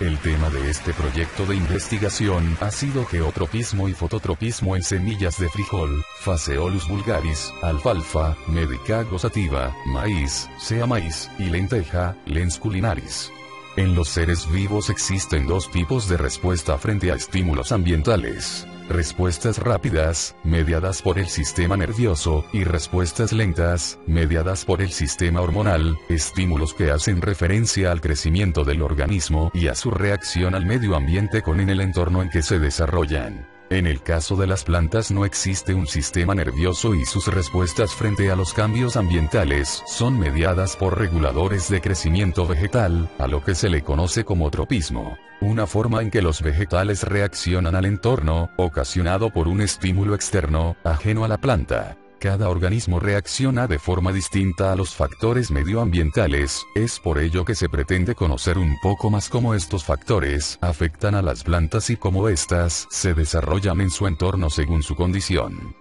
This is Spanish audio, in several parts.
El tema de este proyecto de investigación ha sido geotropismo y fototropismo en semillas de frijol, Phaseolus vulgaris, alfalfa, Medicago sativa, maíz, sea maíz, y lenteja, Lens culinaris. En los seres vivos existen dos tipos de respuesta frente a estímulos ambientales. Respuestas rápidas, mediadas por el sistema nervioso, y respuestas lentas, mediadas por el sistema hormonal, estímulos que hacen referencia al crecimiento del organismo y a su reacción al medio ambiente con en el entorno en que se desarrollan. En el caso de las plantas no existe un sistema nervioso y sus respuestas frente a los cambios ambientales son mediadas por reguladores de crecimiento vegetal, a lo que se le conoce como tropismo, una forma en que los vegetales reaccionan al entorno, ocasionado por un estímulo externo, ajeno a la planta. Cada organismo reacciona de forma distinta a los factores medioambientales, es por ello que se pretende conocer un poco más cómo estos factores afectan a las plantas y cómo éstas se desarrollan en su entorno según su condición.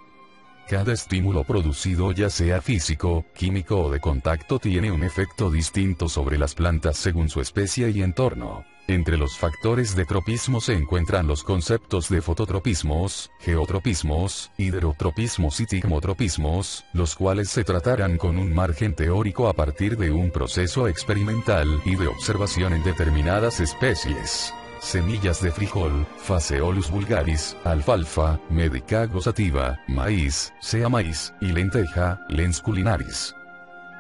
Cada estímulo producido, ya sea físico, químico o de contacto, tiene un efecto distinto sobre las plantas según su especie y entorno. Entre los factores de tropismo se encuentran los conceptos de fototropismos, geotropismos, hidrotropismos y tigmotropismos, los cuales se tratarán con un margen teórico a partir de un proceso experimental y de observación en determinadas especies. Semillas de frijol, Phaseolus vulgaris, alfalfa, Medicago sativa, maíz, sea maíz, y lenteja, Lens culinaris.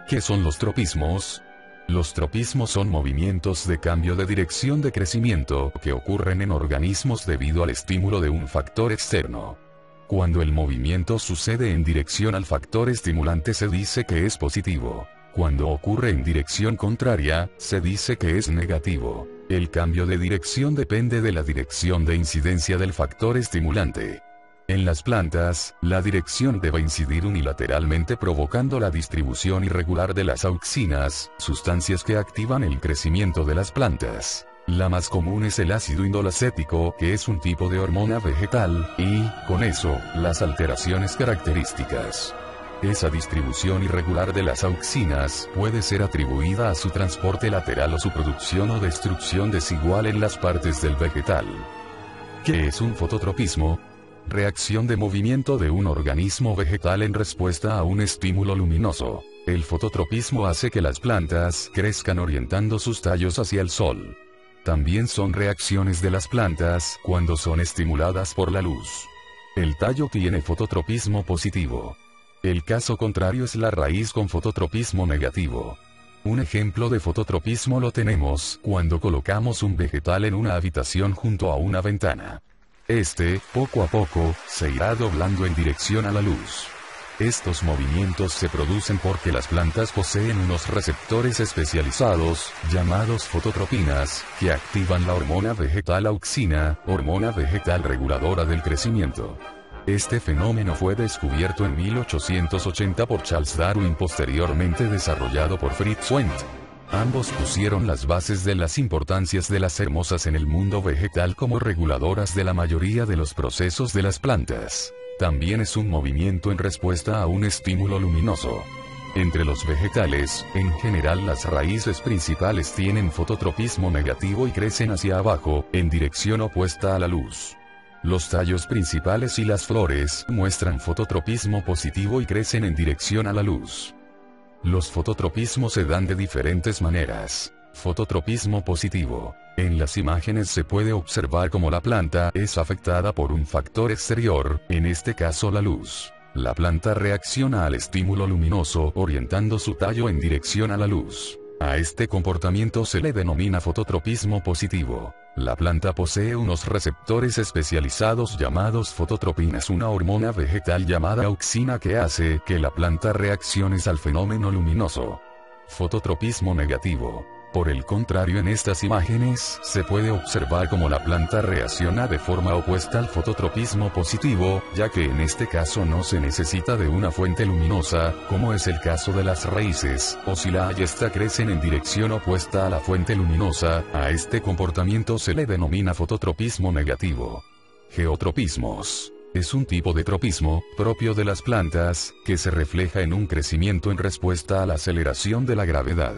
¿Qué son los tropismos? Los tropismos son movimientos de cambio de dirección de crecimiento que ocurren en organismos debido al estímulo de un factor externo. Cuando el movimiento sucede en dirección al factor estimulante se dice que es positivo. Cuando ocurre en dirección contraria, se dice que es negativo. El cambio de dirección depende de la dirección de incidencia del factor estimulante. En las plantas, la dirección debe incidir unilateralmente provocando la distribución irregular de las auxinas, sustancias que activan el crecimiento de las plantas. La más común es el ácido indolacético, que es un tipo de hormona vegetal, y, con eso, las alteraciones características. Esa distribución irregular de las auxinas puede ser atribuida a su transporte lateral o su producción o destrucción desigual en las partes del vegetal. ¿Qué es un fototropismo? Reacción de movimiento de un organismo vegetal en respuesta a un estímulo luminoso. El fototropismo hace que las plantas crezcan orientando sus tallos hacia el sol. También son reacciones de las plantas cuando son estimuladas por la luz. El tallo tiene fototropismo positivo. El caso contrario es la raíz con fototropismo negativo. Un ejemplo de fototropismo lo tenemos cuando colocamos un vegetal en una habitación junto a una ventana. Este, poco a poco, se irá doblando en dirección a la luz. Estos movimientos se producen porque las plantas poseen unos receptores especializados, llamados fototropinas, que activan la hormona vegetal auxina, hormona vegetal reguladora del crecimiento. Este fenómeno fue descubierto en 1880 por Charles Darwin, posteriormente desarrollado por Fritz Wendt. Ambos pusieron las bases de las importancias de las hermosas en el mundo vegetal como reguladoras de la mayoría de los procesos de las plantas. También es un movimiento en respuesta a un estímulo luminoso. Entre los vegetales, en general las raíces principales tienen fototropismo negativo y crecen hacia abajo, en dirección opuesta a la luz. Los tallos principales y las flores muestran fototropismo positivo y crecen en dirección a la luz. Los fototropismos se dan de diferentes maneras. Fototropismo positivo. En las imágenes se puede observar cómo la planta es afectada por un factor exterior, en este caso la luz. La planta reacciona al estímulo luminoso orientando su tallo en dirección a la luz. A este comportamiento se le denomina fototropismo positivo. La planta posee unos receptores especializados llamados fototropinas, una hormona vegetal llamada auxina que hace que la planta reaccione al fenómeno luminoso. Fototropismo negativo. Por el contrario, en estas imágenes se puede observar cómo la planta reacciona de forma opuesta al fototropismo positivo, ya que en este caso no se necesita de una fuente luminosa, como es el caso de las raíces, o si la hay, esta crecen en dirección opuesta a la fuente luminosa. A este comportamiento se le denomina fototropismo negativo. Geotropismos. Es un tipo de tropismo, propio de las plantas, que se refleja en un crecimiento en respuesta a la aceleración de la gravedad.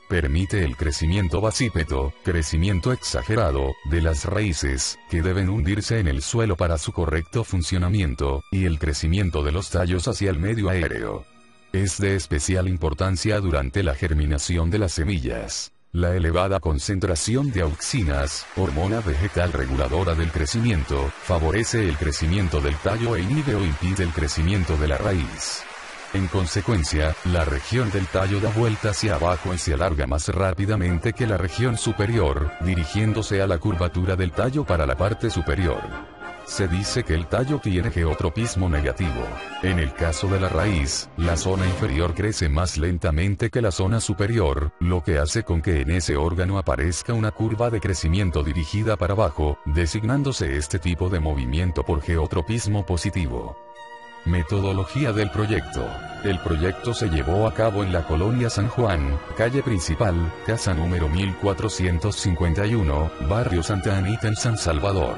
Permite el crecimiento basípedo, crecimiento exagerado, de las raíces, que deben hundirse en el suelo para su correcto funcionamiento, y el crecimiento de los tallos hacia el medio aéreo. Es de especial importancia durante la germinación de las semillas. La elevada concentración de auxinas, hormona vegetal reguladora del crecimiento, favorece el crecimiento del tallo e inhibe o impide el crecimiento de la raíz. En consecuencia, la región del tallo da vuelta hacia abajo y se alarga más rápidamente que la región superior, dirigiéndose a la curvatura del tallo para la parte superior. Se dice que el tallo tiene geotropismo negativo. En el caso de la raíz, la zona inferior crece más lentamente que la zona superior, lo que hace con que en ese órgano aparezca una curva de crecimiento dirigida para abajo, designándose este tipo de movimiento por geotropismo positivo. Metodología del proyecto. El proyecto se llevó a cabo en la colonia San Juan, calle principal, casa número 1451, barrio Santa Anita en San Salvador.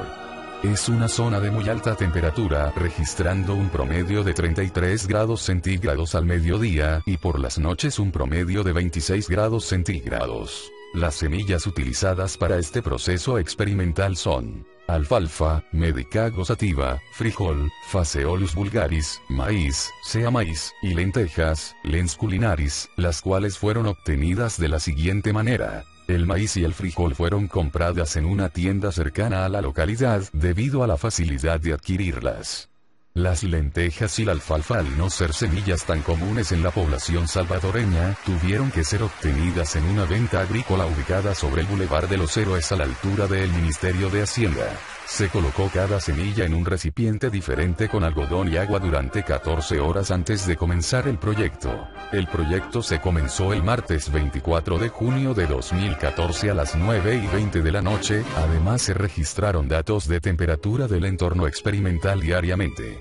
Es una zona de muy alta temperatura, registrando un promedio de 33 grados centígrados al mediodía, y por las noches un promedio de 26 grados centígrados. Las semillas utilizadas para este proceso experimental son alfalfa, Medicago sativa, frijol, Phaseolus vulgaris, maíz, sea maíz, y lentejas, Lens culinaris, las cuales fueron obtenidas de la siguiente manera. El maíz y el frijol fueron compradas en una tienda cercana a la localidad, debido a la facilidad de adquirirlas. Las lentejas y la alfalfa, al no ser semillas tan comunes en la población salvadoreña, tuvieron que ser obtenidas en una venta agrícola ubicada sobre el Boulevard de los Héroes a la altura del Ministerio de Hacienda. Se colocó cada semilla en un recipiente diferente con algodón y agua durante 14 horas antes de comenzar el proyecto. El proyecto se comenzó el martes 24 de junio de 2014 a las 9:20 de la noche, además se registraron datos de temperatura del entorno experimental diariamente.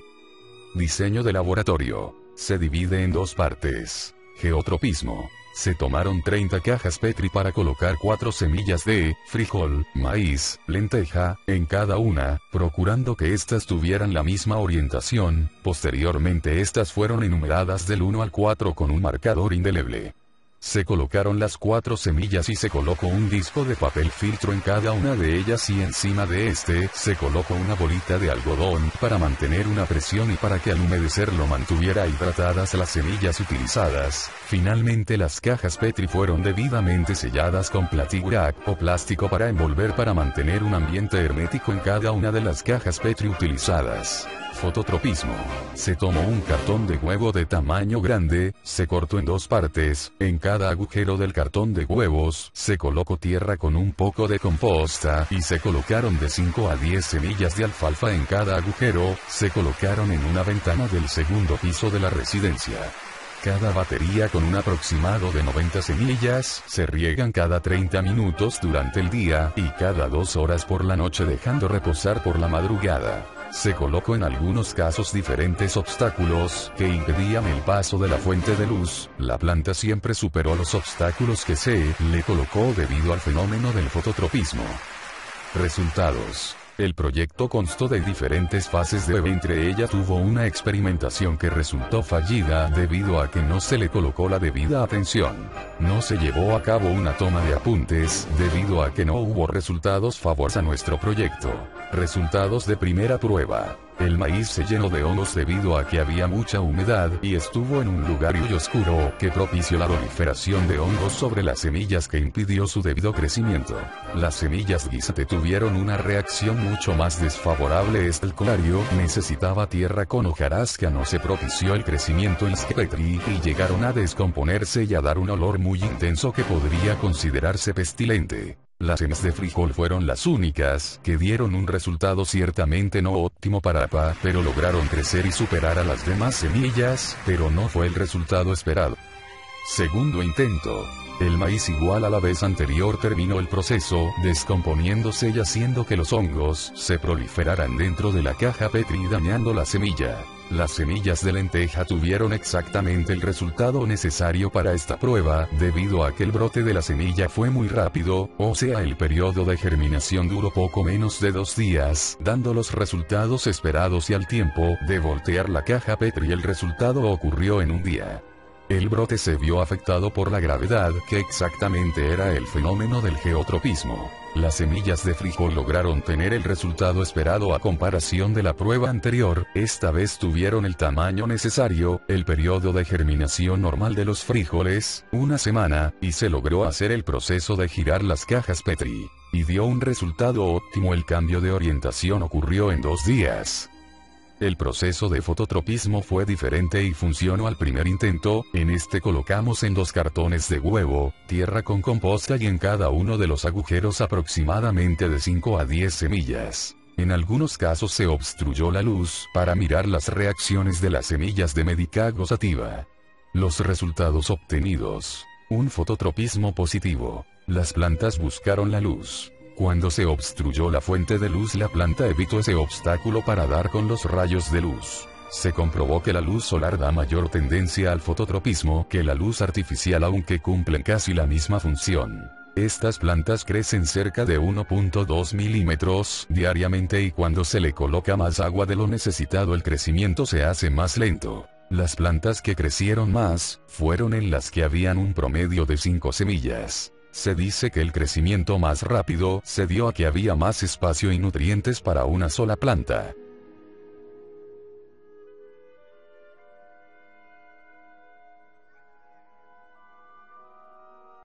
Diseño de laboratorio. Se divide en dos partes. Geotropismo. Se tomaron 30 cajas Petri para colocar 4 semillas de frijol, maíz, lenteja, en cada una, procurando que éstas tuvieran la misma orientación. Posteriormente estas fueron enumeradas del 1 al 4 con un marcador indeleble. Se colocaron las 4 semillas y se colocó un disco de papel filtro en cada una de ellas, y encima de este se colocó una bolita de algodón para mantener una presión y para que al humedecer lo mantuviera hidratadas las semillas utilizadas. Finalmente las cajas Petri fueron debidamente selladas con platigurac o plástico para envolver para mantener un ambiente hermético en cada una de las cajas Petri utilizadas. Fototropismo. Se tomó un cartón de huevo de tamaño grande, se cortó en 2 partes, en cada agujero del cartón de huevos, se colocó tierra con un poco de composta, y se colocaron de 5 a 10 semillas de alfalfa en cada agujero, se colocaron en una ventana del segundo piso de la residencia. Cada batería con un aproximado de 90 semillas, se riegan cada 30 minutos durante el día, y cada 2 horas por la noche dejando reposar por la madrugada. Se colocó en algunos casos diferentes obstáculos que impedían el paso de la fuente de luz. La planta siempre superó los obstáculos que se le colocó debido al fenómeno del fototropismo. Resultados. El proyecto constó de diferentes fases entre ellas tuvo una experimentación que resultó fallida debido a que no se le colocó la debida atención. No se llevó a cabo una toma de apuntes debido a que no hubo resultados favorables a nuestro proyecto. Resultados de primera prueba. El maíz se llenó de hongos debido a que había mucha humedad y estuvo en un lugar muy oscuro que propició la proliferación de hongos sobre las semillas que impidió su debido crecimiento. Las semillas guisate tuvieron una reacción mucho más desfavorable. El colario necesitaba tierra con hojarasca, no se propició el crecimiento en las Petri y llegaron a descomponerse y a dar un olor muy intenso que podría considerarse pestilente. Las semillas de frijol fueron las únicas que dieron un resultado ciertamente no óptimo para la papa, pero lograron crecer y superar a las demás semillas, pero no fue el resultado esperado. Segundo intento. El maíz, igual a la vez anterior, terminó el proceso, descomponiéndose y haciendo que los hongos se proliferaran dentro de la caja Petri dañando la semilla. Las semillas de lenteja tuvieron exactamente el resultado necesario para esta prueba, debido a que el brote de la semilla fue muy rápido, o sea el periodo de germinación duró poco menos de 2 días, dando los resultados esperados, y al tiempo de voltear la caja Petri el resultado ocurrió en un día. El brote se vio afectado por la gravedad, que exactamente era el fenómeno del geotropismo. Las semillas de frijol lograron tener el resultado esperado a comparación de la prueba anterior, esta vez tuvieron el tamaño necesario, el periodo de germinación normal de los frijoles, 1 semana, y se logró hacer el proceso de girar las cajas Petri. Y dio un resultado óptimo. El cambio de orientación ocurrió en 2 días. El proceso de fototropismo fue diferente y funcionó al primer intento. En este colocamos en 2 cartones de huevo, tierra con composta y en cada uno de los agujeros aproximadamente de 5 a 10 semillas. En algunos casos se obstruyó la luz para mirar las reacciones de las semillas de Medicago sativa. Los resultados obtenidos. Un fototropismo positivo. Las plantas buscaron la luz. Cuando se obstruyó la fuente de luz, la planta evitó ese obstáculo para dar con los rayos de luz. Se comprobó que la luz solar da mayor tendencia al fototropismo que la luz artificial, aunque cumplen casi la misma función. Estas plantas crecen cerca de 1.2 milímetros diariamente y cuando se le coloca más agua de lo necesitado el crecimiento se hace más lento. Las plantas que crecieron más, fueron en las que habían un promedio de 5 semillas. Se dice que el crecimiento más rápido se dio a que había más espacio y nutrientes para una sola planta.